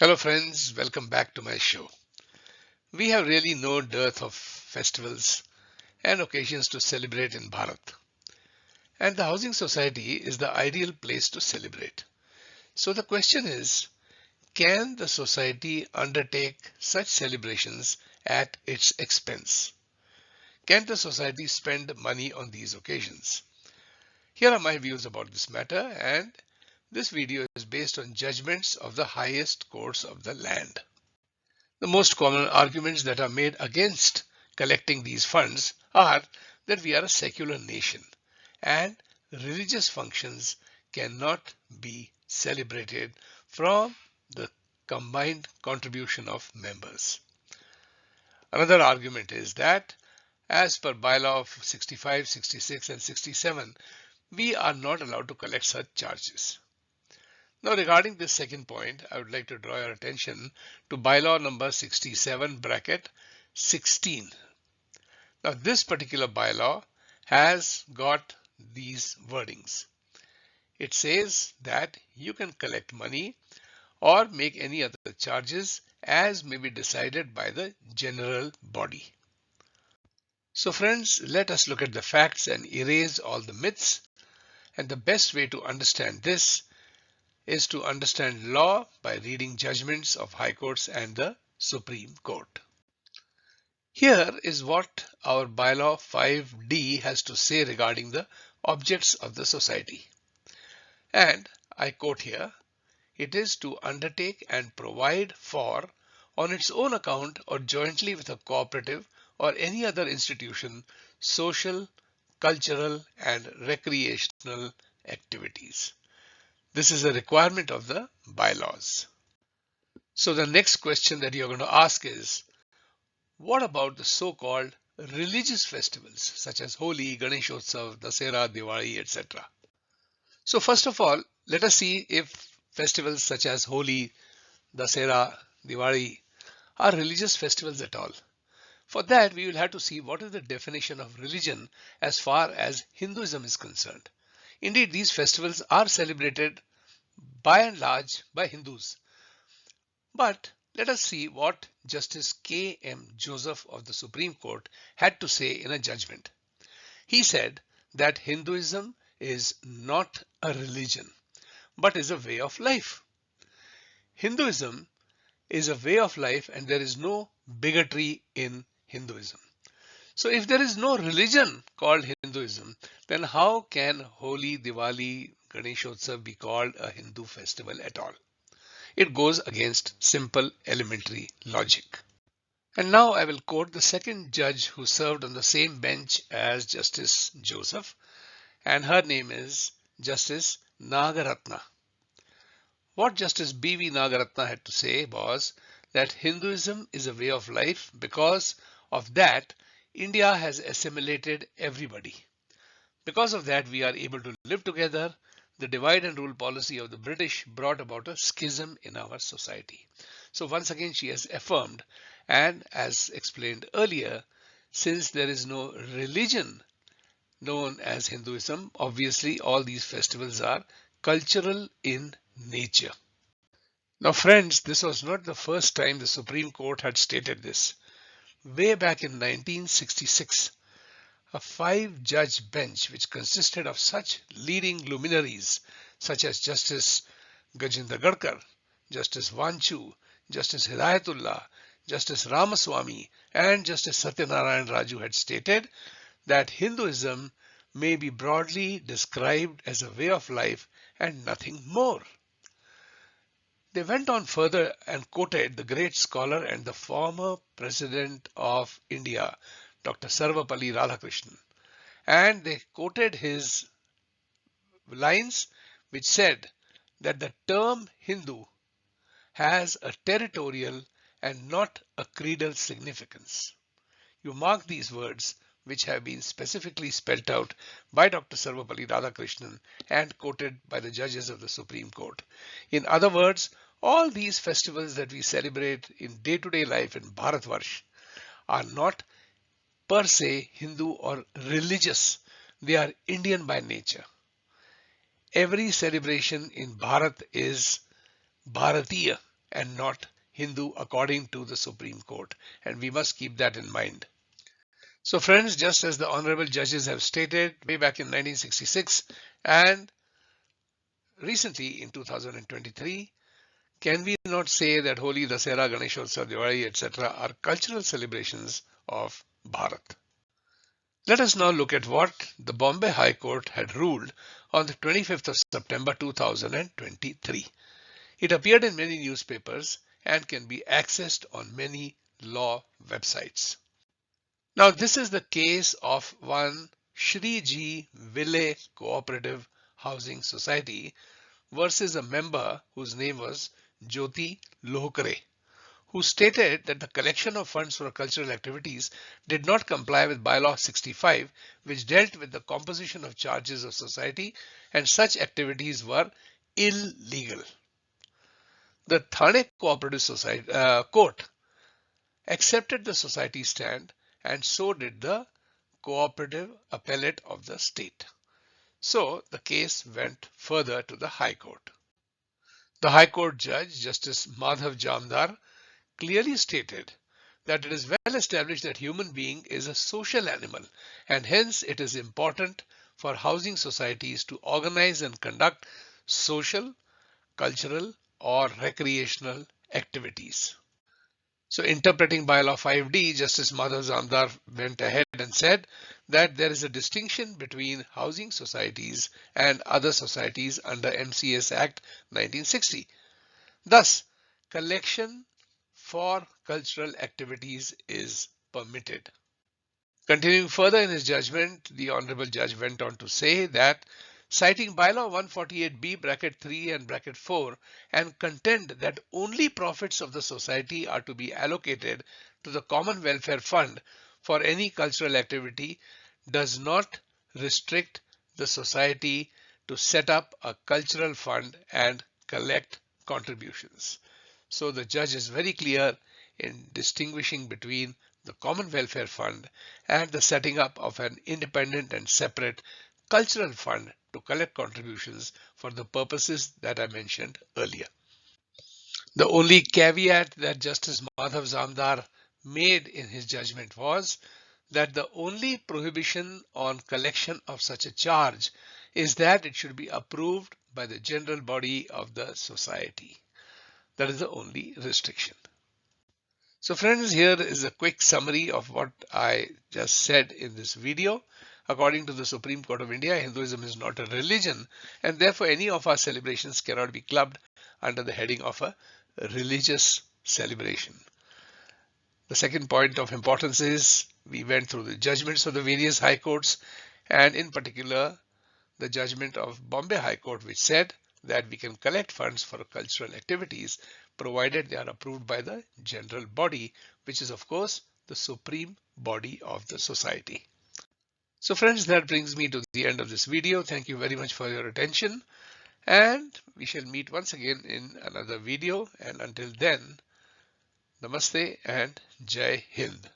Hello friends, welcome back to my show. We have really no dearth of festivals and occasions to celebrate in Bharat. And the housing society is the ideal place to celebrate. So the question is, can the society undertake such celebrations at its expense? Can the society spend money on these occasions? Here are my views about this matter, and this video is based on judgments of the highest courts of the land. The most common arguments that are made against collecting these funds are that we are a secular nation and religious functions cannot be celebrated from the combined contribution of members. Another argument is that as per bylaw of 65, 66 and 67, we are not allowed to collect such charges. Now regarding this second point, I would like to draw your attention to bylaw number 67 bracket 16. Now this particular bylaw has got these wordings. It says that you can collect money or make any other charges as may be decided by the general body. So friends, let us look at the facts and erase all the myths. And the best way to understand this is to understand law by reading judgments of High Courts and the Supreme Court. Here is what our bylaw 5D has to say regarding the objects of the society. And I quote here, it is to undertake and provide for, on its own account or jointly with a cooperative or any other institution, social, cultural and recreational activities. This is a requirement of the bylaws. So the next question that you're going to ask is, what about the so-called religious festivals such as Holi, Ganeshotsav, Dasera, Diwali, etc.? So first of all, let us see if festivals such as Holi, Dasera, Diwali are religious festivals at all. For that, we will have to see what is the definition of religion as far as Hinduism is concerned. Indeed, these festivals are celebrated by and large by Hindus. But let us see what Justice K. M. Joseph of the Supreme Court had to say in a judgment. He said that Hinduism is not a religion, but is a way of life. Hinduism is a way of life and there is no bigotry in Hinduism. So if there is no religion called Hinduism, then how can Holi, Diwali, Ganeshotsav be called a Hindu festival at all? It goes against simple elementary logic. And now I will quote the second judge who served on the same bench as Justice Joseph, and her name is Justice Nagaratna. What Justice B.V. Nagaratna had to say was that Hinduism is a way of life. Because of that, India has assimilated everybody. Because of that, we are able to live together. The divide and rule policy of the British brought about a schism in our society. So once again, she has affirmed, and as explained earlier, since there is no religion known as Hinduism, obviously all these festivals are cultural in nature. Now friends, this was not the first time the Supreme Court had stated this. Way back in 1966, a 5-judge bench which consisted of such leading luminaries such as Justice Gajinder Gadkar, Justice Vanchu, Justice Hidayatullah, Justice Ramaswamy and Justice Satyanarayan Raju had stated that Hinduism may be broadly described as a way of life and nothing more. They went on further and quoted the great scholar and the former President of India, Dr. Sarvapalli Radhakrishnan. And they quoted his lines which said that the term Hindu has a territorial and not a creedal significance. You mark these words which have been specifically spelled out by Dr. Sarvapalli Radhakrishnan and quoted by the judges of the Supreme Court. In other words, all these festivals that we celebrate in day-to-day life in Bharatvarsh are not per se Hindu or religious. They are Indian by nature. Every celebration in Bharat is Bharatiya. and not Hindu according to the Supreme Court, and we must keep that in mind. So friends, just as the honorable judges have stated way back in 1966 and recently in 2023, can we not say that Holi, Dasera, Ganeshotsav, Diwali, etc. are cultural celebrations of Bharat? Let us now look at what the Bombay High Court had ruled on the 25th of September 2023. It appeared in many newspapers and can be accessed on many law websites. Now, this is the case of one Shri Ji Vile Cooperative Housing Society versus a member whose name was Jyoti Lohkare, who stated that the collection of funds for cultural activities did not comply with Bylaw 65, which dealt with the composition of charges of society, and such activities were illegal. The Thane Cooperative Society Court accepted the society's stand, and so did the Cooperative Appellate of the state. So the case went further to the High Court. The High Court judge, Justice Madhav Jamdar, clearly stated that it is well established that human being is a social animal, and hence it is important for housing societies to organize and conduct social, cultural, or recreational activities. So interpreting bylaw 5D, Justice Madhav Jamdar went ahead and said that there is a distinction between housing societies and other societies under MCS Act 1960. Thus, collection for cultural activities is permitted. Continuing further in his judgment, the Honorable Judge went on to say that, citing bylaw 148B bracket 3 and bracket 4, and contend that only profits of the society are to be allocated to the Common Welfare Fund for any cultural activity, does not restrict the society to set up a cultural fund and collect contributions. So the judge is very clear in distinguishing between the Common Welfare Fund and the setting up of an independent and separate cultural fund to collect contributions for the purposes that I mentioned earlier. The only caveat that Justice Madhav Jamdar made in his judgment was that the only prohibition on collection of such a charge is that it should be approved by the general body of the society. That is the only restriction. So friends, here is a quick summary of what I just said in this video. According to the Supreme Court of India, Hinduism is not a religion, and therefore any of our celebrations cannot be clubbed under the heading of a religious celebration. The second point of importance is we went through the judgments of the various high courts, and in particular the judgment of Bombay High Court, which said that we can collect funds for cultural activities provided they are approved by the general body, which is of course the supreme body of the society. So friends, that brings me to the end of this video. Thank you very much for your attention, and we shall meet once again in another video, and until then, Namaste and Jai Hind.